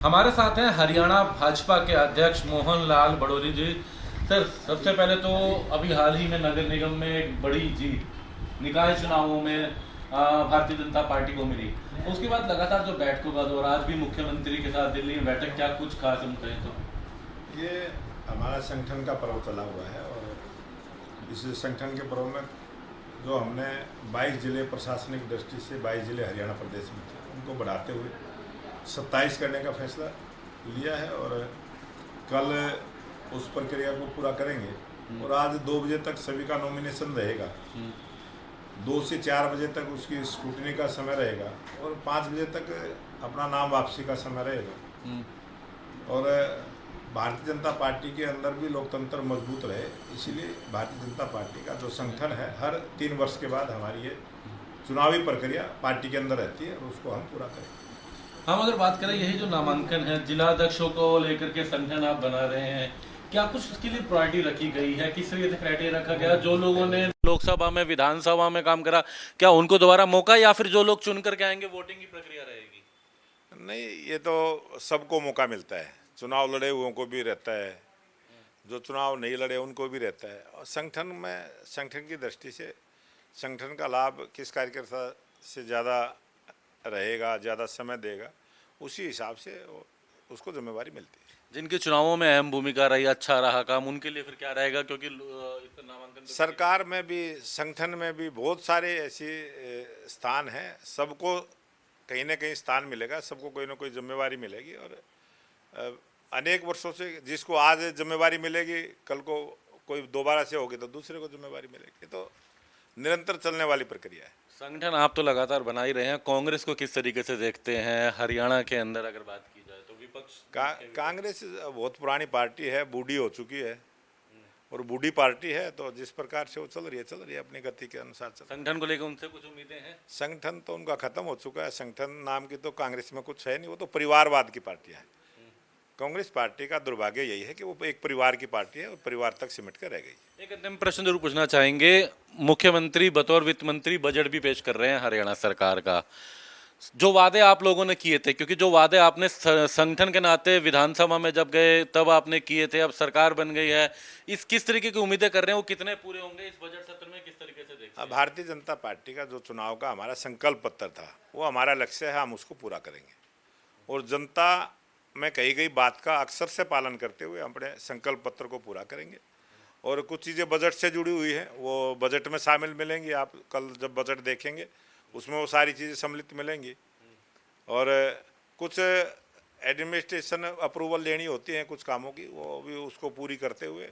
हमारे साथ हैं हरियाणा भाजपा के अध्यक्ष मोहन लाल बड़ोली जी। सर, सबसे पहले तो अभी हाल ही में नगर निगम में एक बड़ी जीत निकाय चुनावों में भारतीय जनता पार्टी को मिली। उसके बाद लगातार जो बैठकों का दौर, आज भी मुख्यमंत्री के साथ दिल्ली में बैठक, क्या कुछ खास हम कहें तो? ये हमारा संगठन का पर्व चला हुआ है और इस संगठन के पर्व में जो हमने 22 जिले प्रशासनिक दृष्टि से 22 जिले हरियाणा प्रदेश में थे, उनको बढ़ाते हुए 27 करने का फैसला लिया है और कल उस प्रक्रिया को पूरा करेंगे। और आज 2 बजे तक सभी का नॉमिनेशन रहेगा, 2 से 4 बजे तक उसकी स्क्रूटनी का समय रहेगा और 5 बजे तक अपना नाम वापसी का समय रहेगा। और भारतीय जनता पार्टी के अंदर भी लोकतंत्र मजबूत रहे, इसीलिए भारतीय जनता पार्टी का जो संगठन है, हर 3 वर्ष के बाद हमारी ये चुनावी प्रक्रिया पार्टी के अंदर रहती है और उसको हम पूरा करेंगे। हम अगर बात करें, यही जो नामांकन है, जिला अध्यक्षों को लेकर के संगठन आप बना रहे हैं, क्या कुछ उसके लिए प्रायोरिटी रखी गई है? किस तरीके से क्राइटेरिया रखा गया? जो लोगों ने लोकसभा में, विधानसभा में काम करा, क्या उनको दोबारा मौका, या फिर जो लोग चुन करके आएंगे वोटिंग की प्रक्रिया रहेगी? नहीं, ये तो सबको मौका मिलता है। चुनाव लड़े हुओं को भी रहता है, जो चुनाव नहीं लड़े उनको भी रहता है। और संगठन में, संगठन की दृष्टि से संगठन का लाभ किस कार्यकर्ता से ज़्यादा रहेगा, ज़्यादा समय देगा, उसी हिसाब से उसको जिम्मेवारी मिलती है। जिनके चुनावों में अहम भूमिका रही, अच्छा रहा काम, उनके लिए फिर क्या रहेगा? क्योंकि इस नामांकन सरकार में भी, संगठन में भी बहुत सारे ऐसे स्थान हैं, सबको कहीं ना कहीं स्थान मिलेगा, सबको कोई ना कोई जिम्मेवारी मिलेगी। और अनेक वर्षों से जिसको आज जिम्मेवारी मिलेगी, कल को कोई दोबारा से होगी तो दूसरे को जिम्मेवारी मिलेगी। तो निरंतर चलने वाली प्रक्रिया है। संगठन आप तो लगातार बना ही रहे हैं, कांग्रेस को किस तरीके से देखते हैं हरियाणा के अंदर? अगर बात की जाए तो विपक्ष कांग्रेस बहुत पुरानी पार्टी है, बूढ़ी हो चुकी है और बूढ़ी पार्टी है, तो जिस प्रकार से वो चल रही है अपनी गति के अनुसार चल। संगठन को लेकर उनसे कुछ उम्मीदें हैं? संगठन तो उनका खत्म हो चुका है। संगठन नाम की तो कांग्रेस में कुछ है नहीं, वो तो परिवारवाद की पार्टी है। कांग्रेस पार्टी का दुर्भाग्य यही है कि वो एक परिवार की पार्टी है और परिवार तक सिमट कर रह गई। एक अंतिम प्रश्न जरूर पूछना चाहेंगे। मुख्यमंत्री बतौर वित्त मंत्री बजट भी पेश कर रहे हैं हरियाणा सरकार का। जो वादे आप लोगों ने किए थे, क्योंकि जो वादे आपने संगठन के नाते विधानसभा में जब गए तब आपने किए थे, अब सरकार बन गई है, इस किस तरीके की उम्मीदें कर रहे हैं, वो कितने पूरे होंगे इस बजट सत्र में? किस तरीके से देखते हैं? भारतीय जनता पार्टी का जो चुनाव का हमारा संकल्प पत्र था, वो हमारा लक्ष्य है, हम उसको पूरा करेंगे और जनता में कही गई बात का अक्सर से पालन करते हुए अपने संकल्प पत्र को पूरा करेंगे। और कुछ चीज़ें बजट से जुड़ी हुई हैं, वो बजट में शामिल मिलेंगी। आप कल जब बजट देखेंगे उसमें वो सारी चीज़ें सम्मिलित मिलेंगी। और कुछ एडमिनिस्ट्रेशन अप्रूवल लेनी होती हैं कुछ कामों की, वो भी उसको पूरी करते हुए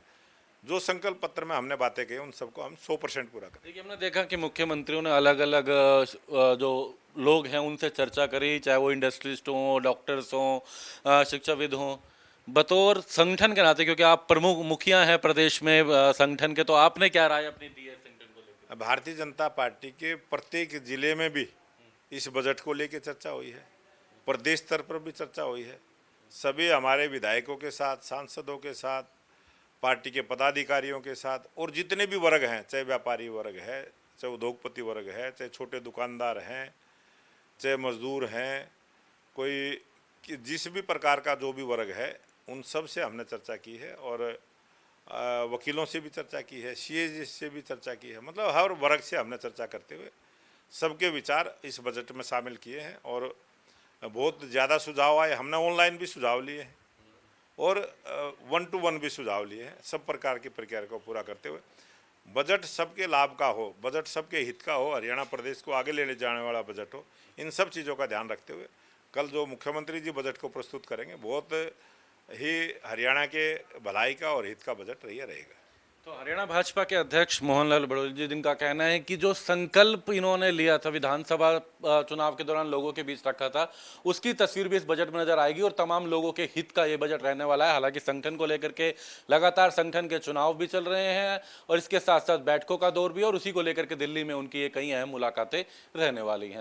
जो संकल्प पत्र में हमने बातें कही उन सबको हम 100% पूरा करें। देखिए, हमने देखा कि मुख्यमंत्रियों ने अलग अलग जो लोग हैं उनसे चर्चा करी, चाहे वो इंडस्ट्रिस्ट हों, डॉक्टर्स हों, शिक्षाविद हों। बतौर संगठन के नाते, क्योंकि आप प्रमुख मुखिया हैं प्रदेश में संगठन के, तो आपने क्या राय अपनी दी है संगठन को लेकर? भारतीय जनता पार्टी के प्रत्येक जिले में भी इस बजट को लेकर चर्चा हुई है, प्रदेश स्तर पर भी चर्चा हुई है। सभी हमारे विधायकों के साथ, सांसदों के साथ, पार्टी के पदाधिकारियों के साथ, और जितने भी वर्ग हैं, चाहे व्यापारी वर्ग है, चाहे उद्योगपति वर्ग है, चाहे छोटे दुकानदार हैं, चाहे मजदूर हैं, कोई जिस भी प्रकार का जो भी वर्ग है, उन सब से हमने चर्चा की है। और वकीलों से भी चर्चा की है, सीए से भी चर्चा की है। मतलब हर वर्ग से हमने चर्चा करते हुए सबके विचार इस बजट में शामिल किए हैं। और बहुत ज़्यादा सुझाव आए, हमने ऑनलाइन भी सुझाव लिए हैं और 1 to 1 भी सुझाव लिए हैं। सब प्रकार की प्रक्रिया को पूरा करते हुए बजट सबके लाभ का हो, बजट सबके हित का हो, हरियाणा प्रदेश को आगे लेने जाने वाला बजट हो, इन सब चीज़ों का ध्यान रखते हुए कल जो मुख्यमंत्री जी बजट को प्रस्तुत करेंगे, बहुत ही हरियाणा के भलाई का और हित का बजट रहेगा। तो हरियाणा भाजपा के अध्यक्ष मोहन लाल बड़ोली जी, जिनका कहना है कि जो संकल्प इन्होंने लिया था विधानसभा चुनाव के दौरान लोगों के बीच रखा था, उसकी तस्वीर भी इस बजट में नजर आएगी और तमाम लोगों के हित का ये बजट रहने वाला है। हालांकि संगठन को लेकर के लगातार संगठन के चुनाव भी चल रहे हैं और इसके साथ साथ बैठकों का दौर भी, और उसी को लेकर के दिल्ली में उनकी ये कई अहम मुलाकातें रहने वाली हैं।